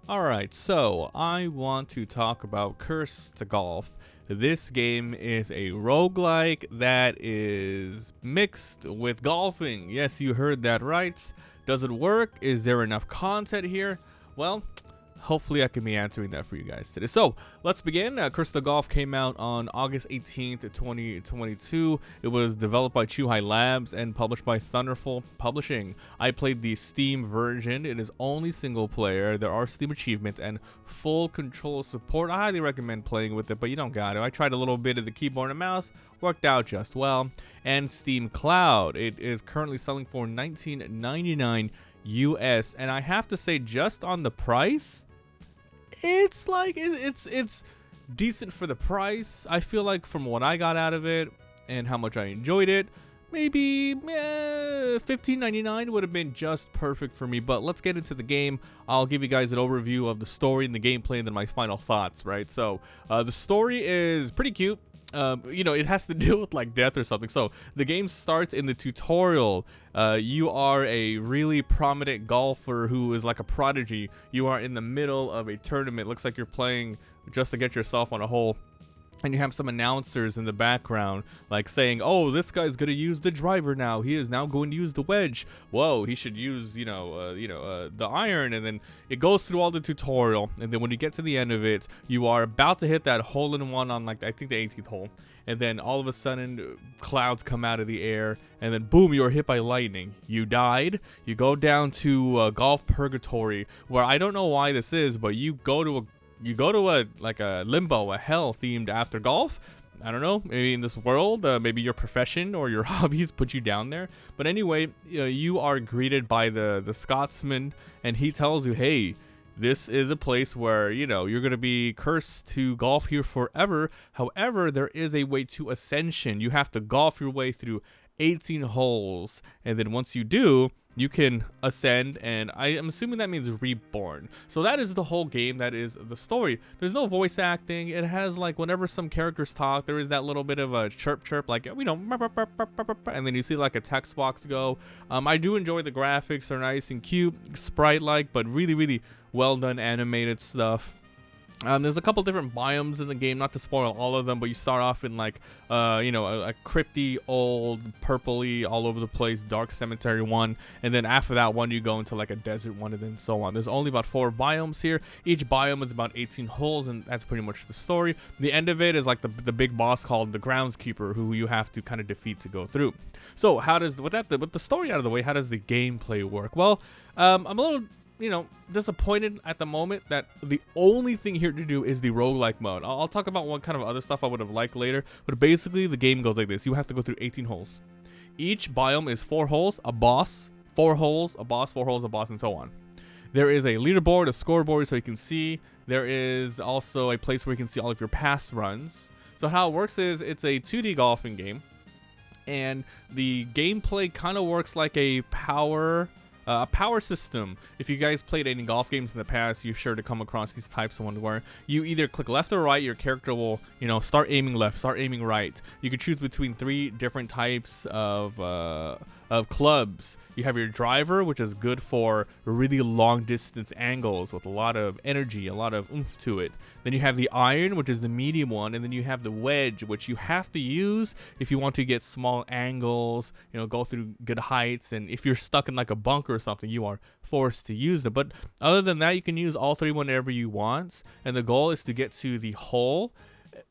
Alright, so I want to talk about Cursed Golf. This game is a roguelike that is mixed with golfing. Yes, you heard that right. Does it work? Is there enough content here? Well, hopefully I can be answering that for you guys today. So let's begin. Cursed Golf came out on August 18th, 2022. It was developed by Chuhai Labs and published by Thunderful Publishing. I played the Steam version. It is only single player. There are Steam achievements and full control support. I highly recommend playing with it, but you don't got to. I tried a little bit of the keyboard and mouse. Worked out just well. And Steam Cloud. It is currently selling for $19.99 US. And I have to say, just on the price, it's like it's decent for the price. I feel like from what I got out of it and how much I enjoyed it, maybe $15.99 would have been just perfect for me. But let's get into the game. I'll give you guys an overview of the story and the gameplay and then my final thoughts, right? So the story is pretty cute. It has to deal with like death or something. So the game starts in the tutorial. You are a really prominent golfer who is like a prodigy. You are in the middle of a tournament. Looks like you're playing just to get yourself on a hole. And you have some announcers in the background like saying, oh, this guy's going to use the driver now. He is now going to use the wedge. Whoa, he should use, the iron. And then it goes through all the tutorial. And then when you get to the end of it, you are about to hit that hole in one on, like, I think the 18th hole. And then all of a sudden, clouds come out of the air. And then, boom, you are hit by lightning. You died. You go down to Golf Purgatory, where I don't know why this is, but you go to a limbo, a hell themed after golf. I don't know, maybe in this world, maybe your profession or your hobbies put you down there. But anyway, you are greeted by the Scotsman, and he tells you, hey, this is a place where, you're going to be cursed to golf here forever. However, there is a way to ascension. You have to golf your way through 18 holes, and then once you do, you can ascend, and I am assuming that means reborn. So that is the whole game. That is the story. There's no voice acting. It has, like, whenever some characters talk, there is that little bit of a chirp, like, and then you see like a text box go. I do enjoy the graphics. They're nice and cute, sprite-like, but really, really well done animated stuff. There's a couple different biomes in the game, not to spoil all of them, but you start off in like, a crypty, old, purpley, all over the place, dark cemetery one, and then after that one, you go into like a desert one, and then so on. There's only about 4 biomes here. Each biome is about 18 holes, and that's pretty much the story. The end of it is like the big boss called the groundskeeper, who you have to kind of defeat to go through. So how does, with the story out of the way, how does the gameplay work? Well, I'm a little disappointed at the moment that the only thing here to do is the roguelike mode. I'll talk about what kind of other stuff I would have liked later, but basically the game goes like this. You have to go through 18 holes. Each biome is 4 holes, a boss, 4 holes, a boss, 4 holes, a boss, and so on. There is a leaderboard, a scoreboard, so you can see. There is also a place where you can see all of your past runs. So how it works is it's a 2D golfing game, and the gameplay kind of works like a power system. If you guys played any golf games in the past, you're sure to come across these types of ones where you either click left or right. Your character will, start aiming left, start aiming right. You can choose between 3 different types of clubs. You have your driver, which is good for really long distance angles with a lot of energy, a lot of oomph to it. Then you have the iron, which is the medium one, and then you have the wedge, which you have to use if you want to get small angles, go through good heights, and if you're stuck in like a bunker or something, you are forced to use them. But other than that, you can use all 3 whenever you want, and the goal is to get to the hole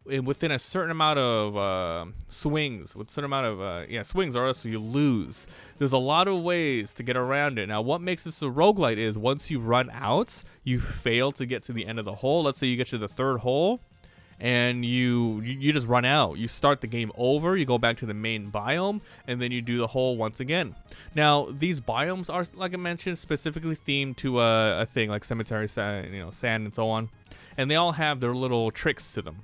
within a certain amount of swings, with a certain amount of swings, or else you lose. There's a lot of ways to get around it. Now, what makes this a roguelite is once you run out, you fail to get to the end of the hole. Let's say you get to the 3rd hole, and you just run out. You start the game over. You go back to the main biome, and then you do the hole once again. Now, these biomes are, like I mentioned, specifically themed to a thing like cemetery, sand, and so on, and they all have their little tricks to them.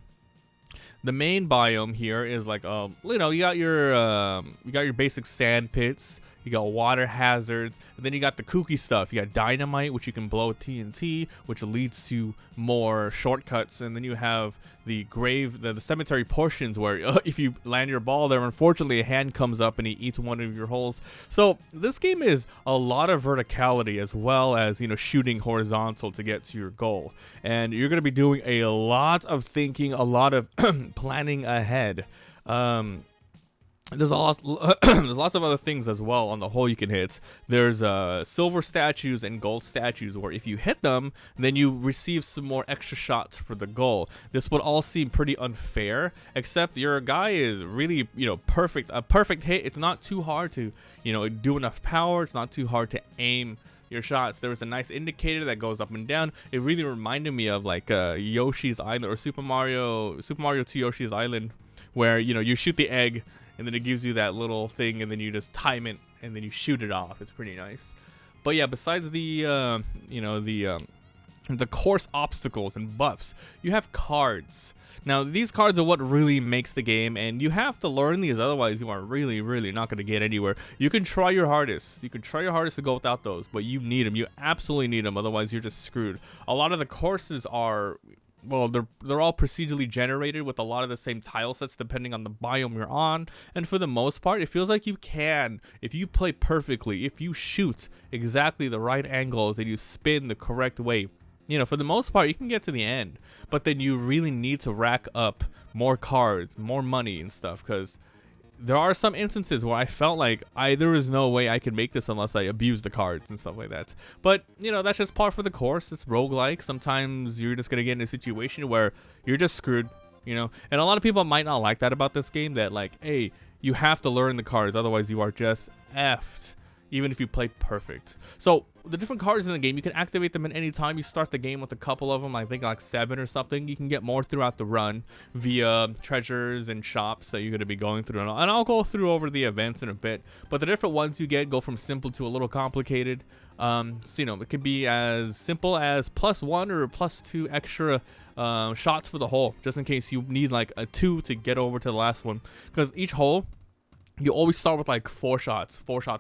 The main biome here is like, you got your basic sand pits. you got water hazards, and then you got the kooky stuff. You got dynamite, which you can blow with TNT, which leads to more shortcuts, and then you have the cemetery portions where if you land your ball there, unfortunately a hand comes up and he eats one of your holes. So this game is a lot of verticality as well as, you know, shooting horizontal to get to your goal, and you're going to be doing a lot of thinking, a lot of planning ahead. There's lots of other things as well on the hole you can hit. There's silver statues and gold statues where if you hit them, then you receive some more extra shots for the goal. This would all seem pretty unfair, except your guy is really, you know, perfect. A perfect hit. It's not too hard to, you know, do enough power. It's not too hard to aim your shots. There was a nice indicator that goes up and down. It really reminded me of like Yoshi's Island or Super Mario 2 Yoshi's Island, where, you know, you shoot the egg and then it gives you that little thing, and then you just time it, and then you shoot it off. It's pretty nice. But yeah, besides the, you know, the course obstacles and buffs, you have cards. Now, these cards are what really makes the game, and you have to learn these, otherwise you are really, really not going to get anywhere. You can try your hardest. You can try your hardest to go without those, but you need them. You absolutely need them, otherwise you're just screwed. A lot of the courses are... well, they're all procedurally generated with a lot of the same tile sets depending on the biome you're on, and for the most part, it feels like you can, if you play perfectly, if you shoot exactly the right angles and you spin the correct way, you know, for the most part, you can get to the end. But then you really need to rack up more cards, more money and stuff, because there are some instances where I felt like there was no way I could make this unless I abused the cards and stuff like that. But, you know, that's just par for the course. It's roguelike. Sometimes you're just going to get in a situation where you're just screwed, you know. And a lot of people might not like that about this game, that like, hey, you have to learn the cards, otherwise you are just effed, even if you play perfect. So the different cards in the game, you can activate them at any time. You start the game with a couple of them, I think like 7 or something. You can get more throughout the run via treasures and shops that you're going to be going through, and I'll go through over the events in a bit. But the different ones you get go from simple to a little complicated. So, you know, it could be as simple as +1 or +2 extra shots for the hole, just in case you need like a 2 to get over to the last one, because each hole you always start with like 4 shots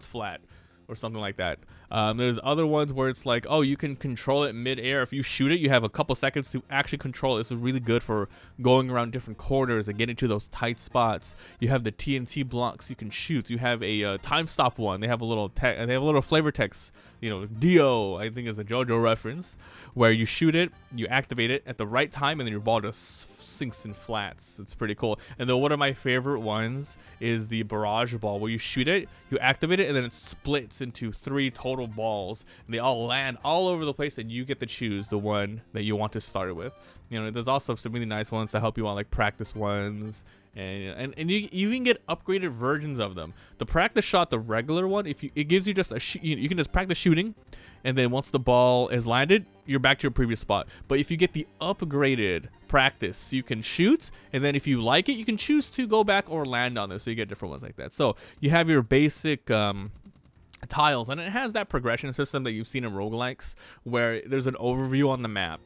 flat or something like that. There's other ones where it's like, oh, you can control it mid-air. If you shoot it, you have a couple seconds to actually control it. This is really good for going around different corners and getting to those tight spots. You have the TNT blocks you can shoot. You have a time stop one. They have a little flavor text, you know, Dio, I think is a JoJo reference, where you shoot it, you activate it at the right time, and then your ball just sinks in flats. It's pretty cool. And then one of my favorite ones is the Barrage Ball, where you shoot it, you activate it, and then it splits into 3 total balls, and they all land all over the place, and you get to choose the one that you want to start with. You know, there's also some really nice ones to help you on, like practice ones, and you even get upgraded versions of them. The practice shot, the regular one, it gives you just you can just practice shooting, and then once the ball is landed, you're back to your previous spot. But if you get the upgraded practice, you can shoot, and then if you like it, you can choose to go back or land on this, so you get different ones like that. So you have your basic tiles, and it has that progression system that you've seen in roguelikes, where there's an overview on the map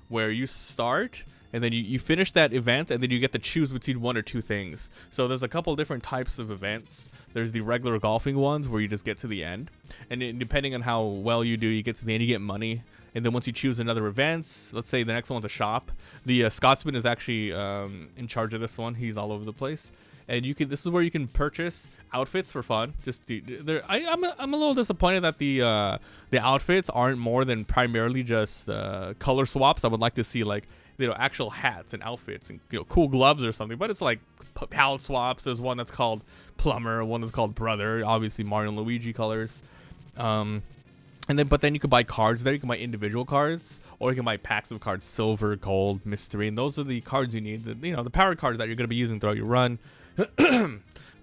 where you start, and then you finish that event, and then you get to choose between 1 or 2 things. So there's a couple different types of events. There's the regular golfing ones where you just get to the end, and depending on how well you do, you get to the end, you get money. And then once you choose another event, let's say the next one's a shop, the Scotsman is actually in charge of this one. He's all over the place, and you can. This is where you can purchase outfits for fun. I'm a little disappointed that the outfits aren't more than primarily just color swaps. I would like to see, like, you know, actual hats and outfits and, you know, cool gloves or something. But it's like palette swaps. There's one that's called Plumber, one that's called Brother. Obviously Mario and Luigi colors. But then you can buy cards there. You can buy individual cards, or you can buy packs of cards: silver, gold, mystery, and those are the cards you need. The power cards that you're going to be using throughout your run.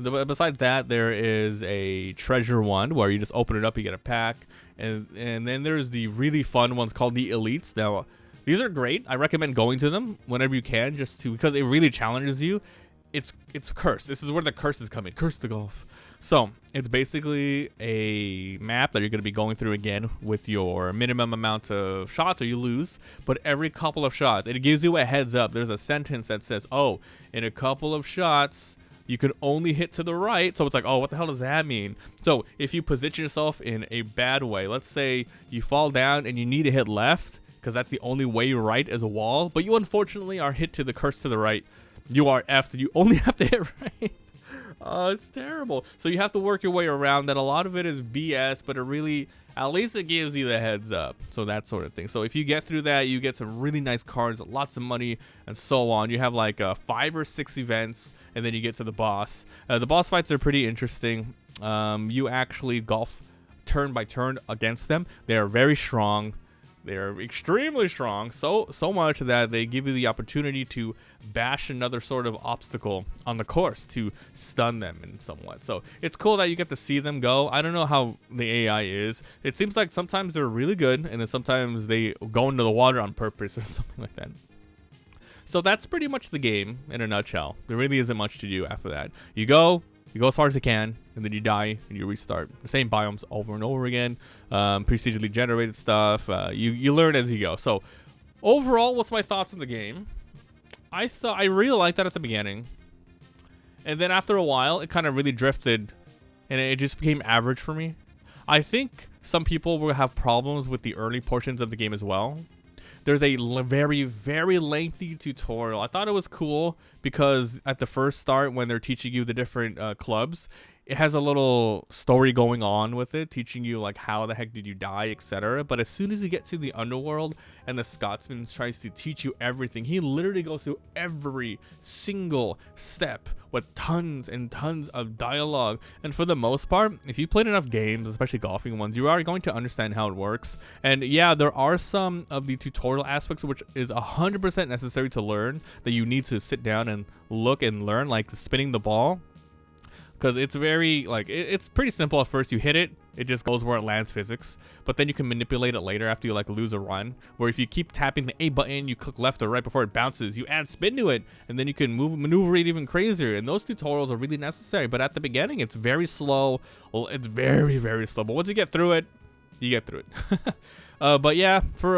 Besides that, there is a treasure one where you just open it up, you get a pack, and then there's the really fun ones called the Elites. Now, these are great. I recommend going to them whenever you can, because it really challenges you. It's cursed. This is where the curses come in. Curse the golf. So it's basically a map that you're going to be going through again with your minimum amount of shots, or you lose. But every couple of shots, it gives you a heads up. There's a sentence that says, oh, in a couple of shots, you can only hit to the right. So it's like, oh, what the hell does that mean? So if you position yourself in a bad way, let's say you fall down and you need to hit left because that's the only way right is a wall, but you unfortunately are hit to the curse to the right, you are effed. You only have to hit right. Oh, it's terrible. So you have to work your way around that. A lot of it is BS, but it really, at least it gives you the heads up. So that sort of thing. So if you get through that, you get some really nice cards, lots of money, and so on. You have like 5 or 6 events, and then you get to the boss. The boss fights are pretty interesting. You actually golf turn by turn against them. They are very strong. They're extremely strong, so much that they give you the opportunity to bash another sort of obstacle on the course to stun them in somewhat. So it's cool that you get to see them go. I don't know how the AI is. It seems like sometimes they're really good, and then sometimes they go into the water on purpose or something like that. So that's pretty much the game in a nutshell. There really isn't much to do after that. You go as far as you can, and then you die, and you restart. The same biomes over and over again. Procedurally generated stuff. You learn as you go. So, overall, what's my thoughts on the game? I really liked that at the beginning. And then after a while, it kind of really drifted, and it just became average for me. I think some people will have problems with the early portions of the game as well. There's a very, very lengthy tutorial. I thought it was cool because at the first start, when they're teaching you the different clubs, it has a little story going on with it, teaching you like how the heck did you die, etc. But as soon as you get to the underworld and the Scotsman tries to teach you everything, he literally goes through every single step with tons and tons of dialogue. And for the most part, if you played enough games, especially golfing ones, you are going to understand how it works. And yeah, there are some of the tutorial aspects which is 100% necessary to learn, that you need to sit down and look and learn, like spinning the ball. Because it's very, like, it's pretty simple at first. You hit it, it just goes where it lands physics. But then you can manipulate it later after you, like, lose a run. Where if you keep tapping the A button, you click left or right before it bounces, you add spin to it, and then you can maneuver it even crazier. And those tutorials are really necessary. But at the beginning, it's very slow. Well, it's very, very slow. But once you get through it, you get through it. But yeah, for,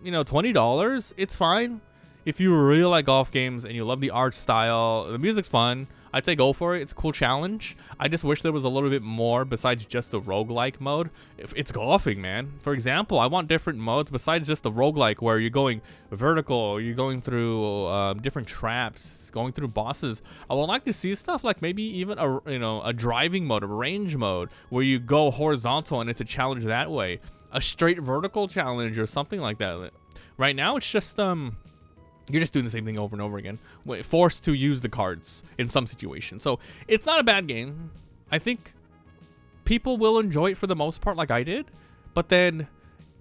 you know, $20, it's fine. If you really like golf games and you love the art style, the music's fun, I'd say go for it. It's a cool challenge. I just wish there was a little bit more besides just the roguelike mode. If it's golfing, man. For example, I want different modes besides just the roguelike where you're going vertical, you're going through different traps, going through bosses. I would like to see stuff like maybe even a driving mode, a range mode where you go horizontal and it's a challenge that way. A straight vertical challenge or something like that. Right now it's just you're just doing the same thing over and over again, forced to use the cards in some situations. So it's not a bad game. I think people will enjoy it for the most part, like I did. But then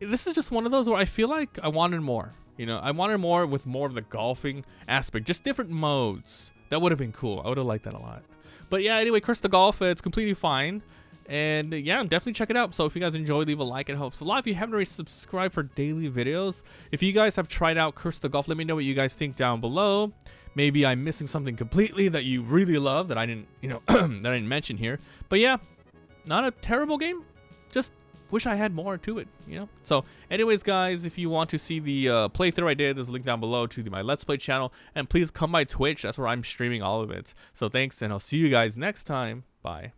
this is just one of those where I feel like I wanted more. You know, I wanted more with more of the golfing aspect, just different modes. That would have been cool. I would have liked that a lot. But yeah, anyway, Curse the Golf, it's completely fine. And yeah, definitely check it out. So if you guys enjoy, leave a like. It helps a lot. If you haven't already subscribed for daily videos, if you guys have tried out Curse the Golf, let me know what you guys think down below. Maybe I'm missing something completely that you really love that I didn't, that I didn't mention here. But yeah, not a terrible game. Just wish I had more to it, So anyways, guys, if you want to see the playthrough I did, there's a link down below to my Let's Play channel. And please come by Twitch. That's where I'm streaming all of it. So thanks, and I'll see you guys next time. Bye.